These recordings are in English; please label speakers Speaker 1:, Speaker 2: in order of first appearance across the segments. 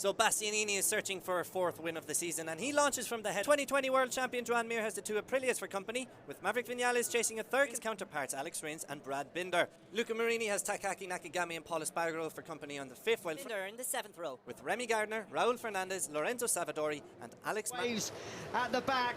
Speaker 1: So Bastianini is searching for a fourth win of the season, and he launches from the head. 2020 World Champion Joan Mir has the two Aprilias for company, with Maverick Vinales chasing a third. His counterparts Alex Rins and Brad Binder. Luca Marini has Takaki Nakagami and Paul Espargaro for company on the fifth, while
Speaker 2: Binder in the seventh row,
Speaker 1: with Remy Gardner, Raul Fernandez, Lorenzo Savadori and Alex
Speaker 3: Waves at the back.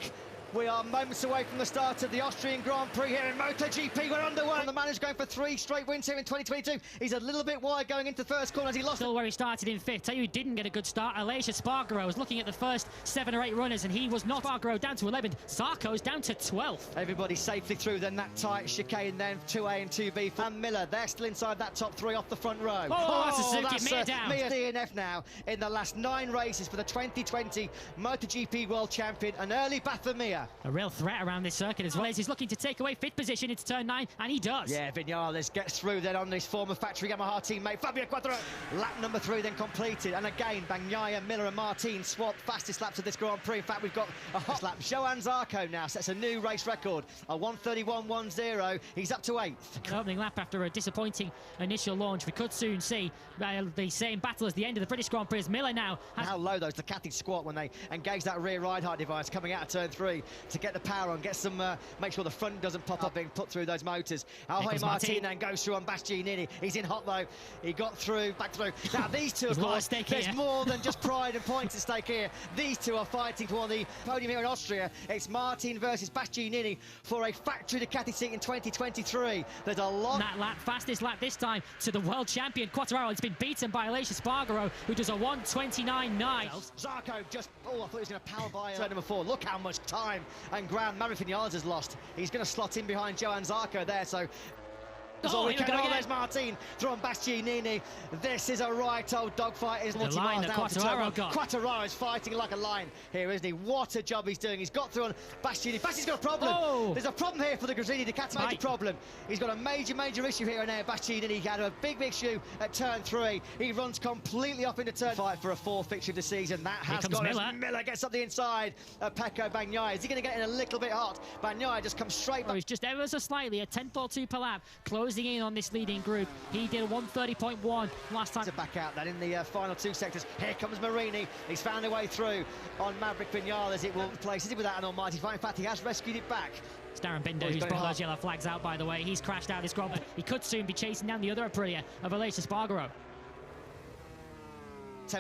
Speaker 3: We are moments away from the start of the Austrian Grand Prix here in MotoGP. We're underway. The man is going for 3 straight wins here in 2022. He's a little bit wide going into the first corner as he lost.
Speaker 4: Still where he started in fifth. Tell you, he didn't get a good start. Aleix Espargaro was looking at the first 7 or 8 runners, and he was not. Espargaro down to 11th. Zarco's down to 12th.
Speaker 3: Everybody safely through then that tight chicane then 2A and 2B. Van Miller, they're still inside that top 3 off the front row.
Speaker 4: That's Suzuki. Mir down.
Speaker 3: Mir DNF now in the last 9 races for the 2020 MotoGP World Champion, an early bath for Mir.
Speaker 4: A real threat around this circuit as well. He's looking to take away 5th position into turn 9, and he does.
Speaker 3: Yeah, Vinales gets through then on his former factory Yamaha teammate Fabio Quartararo. Lap number 3 then completed, and again Bagnaia, Miller and Martin swap fastest laps of this Grand Prix. In fact, we've got a hot lap. Joan Zarco now sets a new race record, a 1:31.10. He's up to 8th.
Speaker 4: An opening lap after a disappointing initial launch. We could soon see the same battle as the end of the British Grand Prix as Miller now has...
Speaker 3: How low those Ducati squat when they engage that rear ride height device coming out of turn 3 to get the power on, get some, make sure the front doesn't pop up being put through those motors. Jorge Martin then goes through on Bastianini. He's in hot though. He got through, back through. Now these two, of course, there's more than just pride and points at stake here. These two are fighting for the podium here in Austria. It's Martin versus Bastianini for a factory Ducati seat in 2023. There's a lot.
Speaker 4: That lap, fastest lap this time to the world champion Quartararo. It's been beaten by Aleix Espargaro, who does a 1:29.9.
Speaker 3: Zarco just, I thought he was going to power by turn number 4. Look how much time and ground Maverick Vinales has lost. He's going to slot in behind Joan Zarco there, so... there's Martin through on Bastianini. This is a right old dogfight. Is
Speaker 4: the line that Quartararo got.
Speaker 3: Quartararo is fighting like a lion here, isn't he? What a job he's doing. He's got through on Bastianini. Bastianini's got a problem. There's a problem here for the Gresini Ducati. Major problem. He's got a major issue here in air. Bastianini, he had a big issue at turn 3. He runs completely off into turn 5 for a 4th fixture of the season. That has gone. Miller gets up the inside of Pecco Bagnaia. Is he going to get in a little bit hot? Bagnaia just comes straight back.
Speaker 4: He's just ever so slightly a 10th or 2 per lap, closing in on this leading group. He did a 1:30.1 last time.
Speaker 3: To back out then in the final 2 sectors. Here comes Marini. He's found a way through on Maverick Vinales. It will place. Is it without an almighty fight? In fact, he has rescued it back.
Speaker 4: It's Darren Binder who's brought those yellow flags out, by the way. He's crashed out his Grand Prix. He could soon be chasing down the other Aprilia of Aleix Espargaro.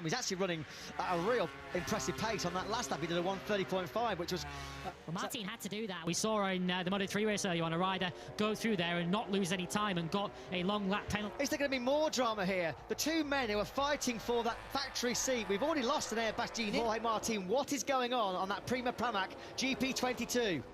Speaker 3: He's actually running at a real impressive pace on that last lap. He did a 1:30.5, which was...
Speaker 4: Well, Martin had to do that. We saw in the Moto3 race earlier on a rider go through there and not lose any time and got a long lap penalty.
Speaker 3: Is there going to be more drama here? The two men who are fighting for that factory seat. We've already lost an air Bastianini. Jorge Martin, what is going on that Prima Pramac GP22?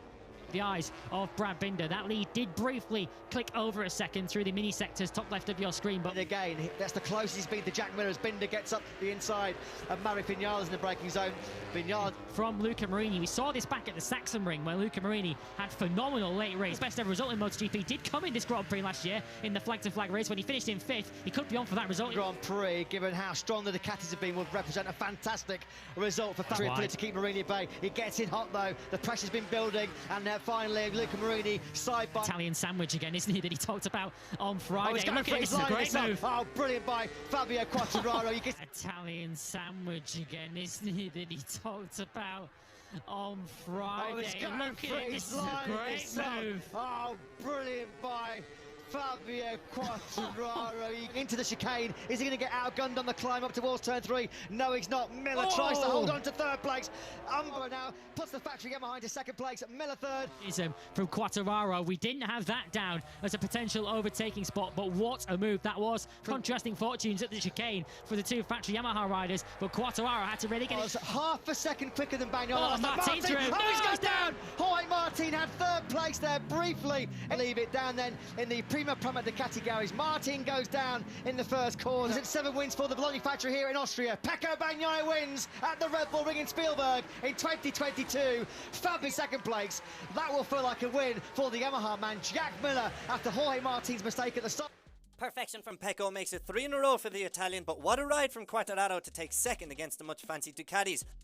Speaker 4: The eyes of Brad Binder. That lead did briefly click over a second through the mini sectors top left of your screen, but
Speaker 3: and again that's the closest he's been to Jack Miller as Binder gets up the inside of Maverick Vinales in the braking zone. Vinales
Speaker 4: from Luca Marini. We saw this back at the Saxon Ring where Luca Marini had phenomenal late race. Best ever result in MotoGP did come in this Grand Prix last year in the flag-to-flag race when he finished in 5th. He could be on for that result.
Speaker 3: Grand Prix, given how strong the Ducatis have been, would represent a fantastic result for Factory to keep Marini at bay. He gets in hot though. The pressure's been building, and finally Luca Marini side by
Speaker 4: Italian sandwich again, isn't he, that he talked about on Friday.
Speaker 3: Look at this, is a great move. Oh, brilliant by Fabio Quartararo.
Speaker 4: Italian sandwich again, isn't he, that he talked about on Friday. Look at this, is a great move.
Speaker 3: Oh, brilliant by Fabio Quartararo into the chicane. Is he going to get outgunned on the climb up towards turn 3? No, he's not. Miller tries to hold on to 3rd place. Umbro now puts the factory Yamaha into 2nd place. Miller 3rd.
Speaker 4: From Quartararo, we didn't have that down as a potential overtaking spot, but what a move that was. Contrasting fortunes at the chicane for the 2 factory Yamaha riders, but Quartararo had to really get it.
Speaker 3: Half a second quicker than Bagnaia.
Speaker 4: Martin through.
Speaker 3: Oh, he goes down. Jorge Martin had 3rd place there briefly. Leave it down then in the Prima Pramac Ducati garage. Martin goes down in the first corner. It's 7 wins for the Bologna factory here in Austria. Pecco Bagnaia wins at the Red Bull Ring in Spielberg in 2022. Fabulous 2nd place. That will feel like a win for the Yamaha man, Jack Miller, after Jorge Martin's mistake at the start.
Speaker 1: Perfection from Pecco makes it 3 in a row for the Italian, but what a ride from Quartararo to take 2nd against the much fancied Ducatis.